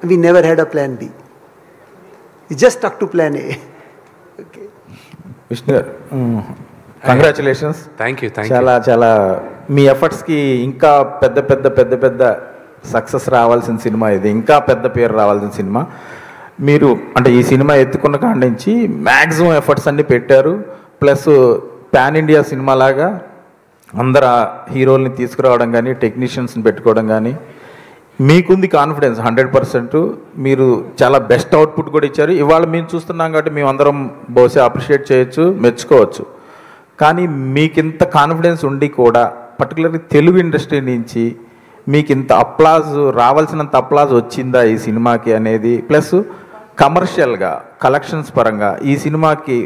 We never had a plan B. We just stuck to plan A. Okay. Vishnu గారు, congratulations. Thank you. చాలా చాలా మీ ఎఫర్ట్స్కి ఇంకా పెద్ద పెద్ద పెద్ద పెద్ద సక్సెస్ రావాల్సిన సినిమా ఇది, ఇంకా పెద్ద పేరు రావాల్సిన సినిమా. మీరు అంటే ఈ సినిమా ఎత్తుకున్న కాడి నుంచి మ్యాక్సిమం ఎఫర్ట్స్ అన్నీ పెట్టారు. ప్లస్ పాన్ ఇండియా సినిమా లాగా అందరు హీరోల్ని తీసుకురావడం కానీ, టెక్నీషియన్స్ని పెట్టుకోవడం కానీ, మీకుంది కాన్ఫిడెన్స్ 100%. మీరు చాలా బెస్ట్ అవుట్పుట్ కూడా ఇచ్చారు. ఇవాళ మేము చూస్తున్నాం కాబట్టి మేము అందరం బహుశా అప్రిషియేట్ చేయొచ్చు, మెచ్చుకోవచ్చు. కానీ మీకు ఇంత కాన్ఫిడెన్స్ ఉండి కూడా పర్టికులర్లీ తెలుగు ఇండస్ట్రీ నుంచి మీకు ఇంత అప్లాజ్, రావాల్సినంత అప్లాజ్ వచ్చిందా ఈ సినిమాకి అనేది, ప్లస్ కమర్షియల్గా కలెక్షన్స్ పరంగా ఈ సినిమాకి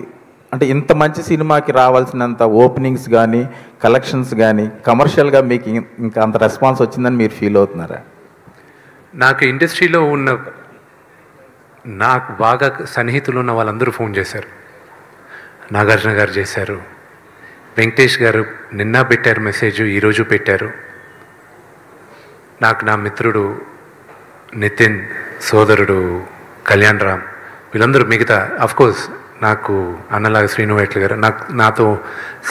అంటే ఇంత మంచి సినిమాకి రావాల్సినంత ఓపెనింగ్స్ కానీ, కలెక్షన్స్ కానీ, కమర్షియల్గా మీకు ఇంకా అంత రెస్పాన్స్ వచ్చిందని మీరు ఫీల్ అవుతున్నారా? నాకు ఇండస్ట్రీలో ఉన్న నాకు బాగా సన్నిహితులు ఉన్న వాళ్ళందరూ ఫోన్ చేశారు. నాగార్జున గారు చేశారు, వెంకటేష్ గారు నిన్న పెట్టారు మెసేజ్, ఈరోజు పెట్టారు. నాకు నా మిత్రుడు నితిన్, సోదరుడు కళ్యాణ్ రామ్, వీళ్ళందరూ మిగతా అఫ్కోర్స్ నాకు అన్నలాగా శ్రీను వైట్ల గారు, నాతో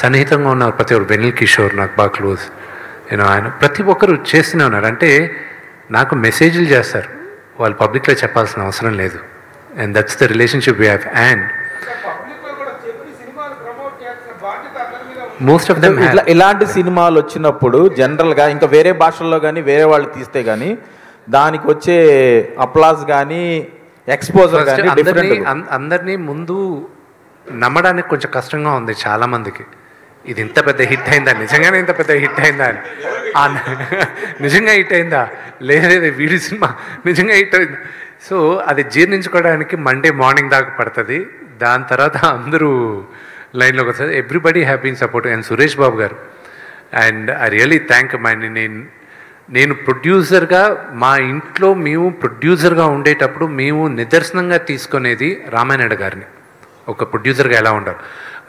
సన్నిహితంగా ఉన్న ప్రతి ఒక్కరు, వెనిల్ కిషోర్ నాకు బాగా క్లోజ్, నేను ఆయన ప్రతి ఒక్కరు చేస్తూనే ఉన్నారు. అంటే నాకు మెసేజ్లు చేస్తారు, వాళ్ళు పబ్లిక్లో చెప్పాల్సిన అవసరం లేదు. And that's the relationship we have. And most of them ఇలాంటి సినిమాలు వచ్చినప్పుడు జనరల్గా ఇంకా వేరే భాషల్లో కానీ వేరే వాళ్ళు తీస్తే కానీ దానికి వచ్చే అప్లాజ్ కానీ ఎక్స్పోజర్ కానీ అందరినీ ముందు నమ్మడానికి కొంచెం కష్టంగా ఉంది చాలామందికి. ఇది ఇంత పెద్ద హిట్ అయిందా, నిజంగానే ఇంత పెద్ద హిట్ అయిందా అని, నిజంగా హిట్ అయిందా లేదు వీడి సినిమా నిజంగా హిట్ అయిందా. సో అది జీర్ణించుకోవడానికి మండే మార్నింగ్ దాకా పడుతుంది. దాని తర్వాత అందరూ లైన్లోకి వస్తుంది. Everybody have been support. And Suresh Babu గారు, and I really thank my నేను ప్రొడ్యూసర్గా మా ఇంట్లో మేము ప్రొడ్యూసర్గా ఉండేటప్పుడు మేము నిదర్శనంగా తీసుకునేది రామానాయుడు గారిని. ఒక ప్రొడ్యూసర్గా ఎలా ఉండాలి.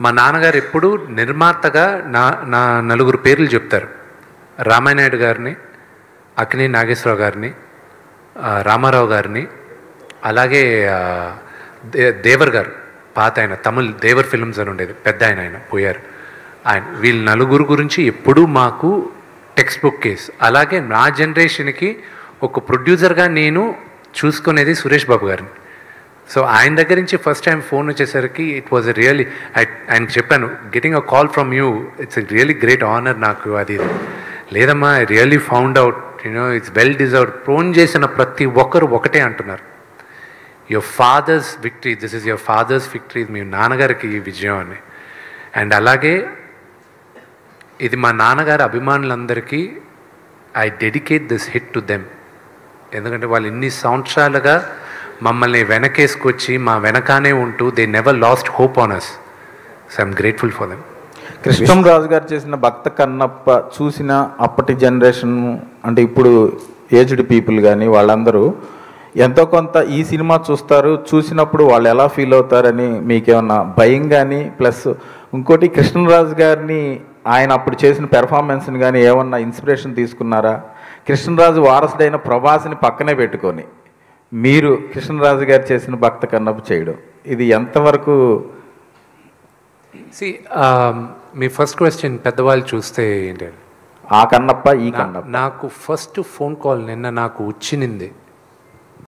మా నాన్నగారు ఎప్పుడు నిర్మాతగా నా నలుగురు పేర్లు చెప్తారు. రామానాయుడు గారిని, అక్కినేని నాగేశ్వరరావు గారిని, రామారావు గారిని, అలాగే దేవర్ గారు, పాత ఆయన తమిళ్ దేవర్ ఫిల్మ్స్ అని ఉండేది, పెద్ద ఆయన పోయారు. వీళ్ళ నలుగురు గురించి ఎప్పుడూ మాకు టెక్స్ట్ బుక్ కేస్. అలాగే నా జనరేషన్కి ఒక ప్రొడ్యూసర్గా నేను చూసుకునేది సురేష్ బాబు గారిని. సో ఆయన దగ్గర నుంచి ఫస్ట్ టైం ఫోన్ వచ్చేసరికి ఇట్ వాజ్ రియలీ, ఆయన చెప్పాను, getting a call from you it's a really great honour నాకు. అది లేదమ్మా, I really found out it's well deserved. Phone చేసిన ప్రతి ఒక్కరు ఒకటే అంటున్నారు, your father's victory, this is your father's victory, మీ నాన్నగారికి ఈ విజయం అని. అండ్ అలాగే ఇది మా నాన్నగారి అభిమానులందరికీ I dedicate this hit to them. ఎందుకంటే వాళ్ళు ఇన్ని సంవత్సరాలుగా మమ్మల్ని వెనకేసుకొచ్చి మా వెనకానే ఉంటూ they never lost hope on us. So I'm grateful for them. Krishnam Raju garu చేసిన భక్త కన్నప్ప చూసిన అప్పటి జనరేషన్ అంటే ఇప్పుడు ఏజ్డ్ పీపుల్ కానీ వాళ్ళందరూ ఎంతో కొంత ఈ సినిమా చూస్తారు, చూసినప్పుడు వాళ్ళు ఎలా ఫీల్ అవుతారని మీకేమన్నా భయం కానీ, ప్లస్ ఇంకోటి కృష్ణరాజు గారిని ఆయన అప్పుడు చేసిన పెర్ఫార్మెన్స్ని కానీ ఏమన్నా ఇన్స్పిరేషన్ తీసుకున్నారా? కృష్ణరాజు వారసుడైన ప్రభాస్ని పక్కనే పెట్టుకొని మీరు కృష్ణరాజు గారు చేసిన భక్త కన్నప్ప చేయడం ఇది ఎంతవరకు? మీ ఫస్ట్ క్వశ్చన్ పెద్దవాళ్ళు చూస్తే ఏంటంటే ఆ కన్నప్ప ఈ కన్నప్ప. నాకు ఫస్ట్ ఫోన్ కాల్ నిన్న నాకు వచ్చింది